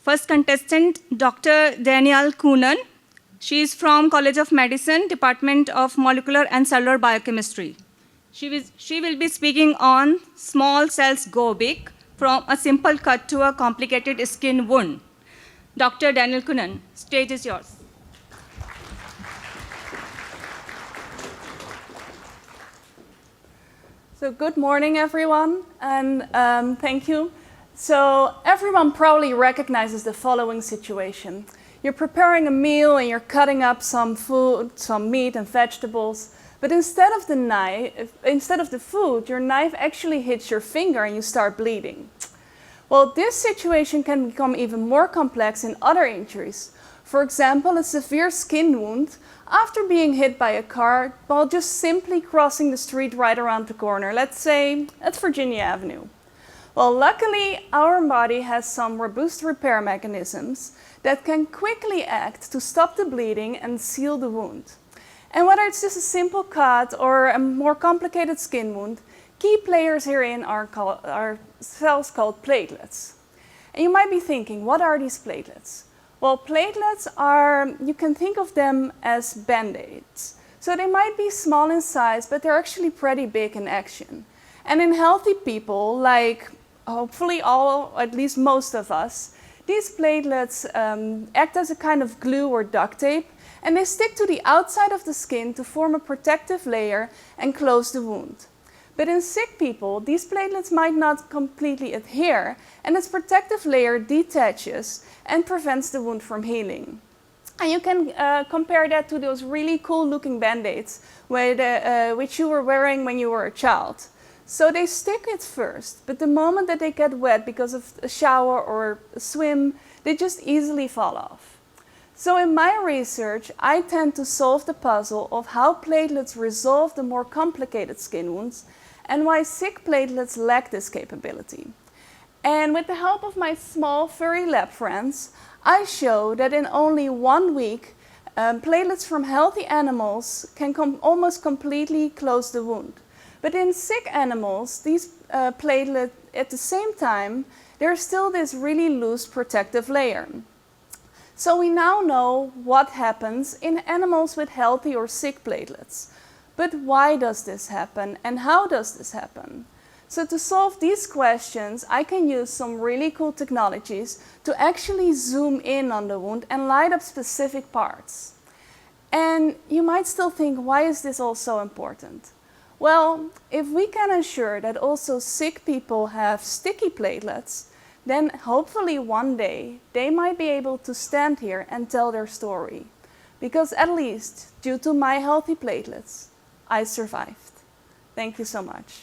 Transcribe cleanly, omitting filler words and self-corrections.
First contestant, Dr. Danielle Coenen. She is from College of Medicine, Department of Molecular and Cellular Biochemistry. She will be speaking on small cells go big, from a simple cut to a complicated skin wound. Dr. Danielle Coenen, stage is yours. So good morning, everyone, and thank you. So everyone probably recognizes the following situation. You're preparing a meal and you're cutting up some food, some meat and vegetables, but instead of the food, your knife actually hits your finger and you start bleeding. Well, this situation can become even more complex in other injuries. For example, a severe skin wound after being hit by a car while just simply crossing the street right around the corner, let's say at Virginia Avenue. Well, luckily, our body has some robust repair mechanisms that can quickly act to stop the bleeding and seal the wound. And whether it's just a simple cut or a more complicated skin wound, key players herein are cells called platelets. And you might be thinking, what are these platelets? Well, platelets are, you can think of them as band-aids. So they might be small in size, but they're actually pretty big in action. And in healthy people, like hopefully all, at least most of us, these platelets act as a kind of glue or duct tape, and they stick to the outside of the skin to form a protective layer and close the wound. But in sick people, these platelets might not completely adhere, and this protective layer detaches and prevents the wound from healing. And you can compare that to those really cool looking band-aids which you were wearing when you were a child. So they stick at first, but the moment that they get wet because of a shower or a swim, they just easily fall off. So in my research, I tend to solve the puzzle of how platelets resolve the more complicated skin wounds and why sick platelets lack this capability. And with the help of my small furry lab friends, I show that in only 1 week, platelets from healthy animals can almost completely close the wound. But in sick animals, these platelets, at the same time, there's still this really loose protective layer. So we now know what happens in animals with healthy or sick platelets. But why does this happen and how does this happen? So to solve these questions, I can use some really cool technologies to actually zoom in on the wound and light up specific parts. And you might still think, why is this all so important? Well, if we can ensure that also sick people have sticky platelets, then hopefully one day they might be able to stand here and tell their story. Because at least, due to my healthy platelets, I survived. Thank you so much.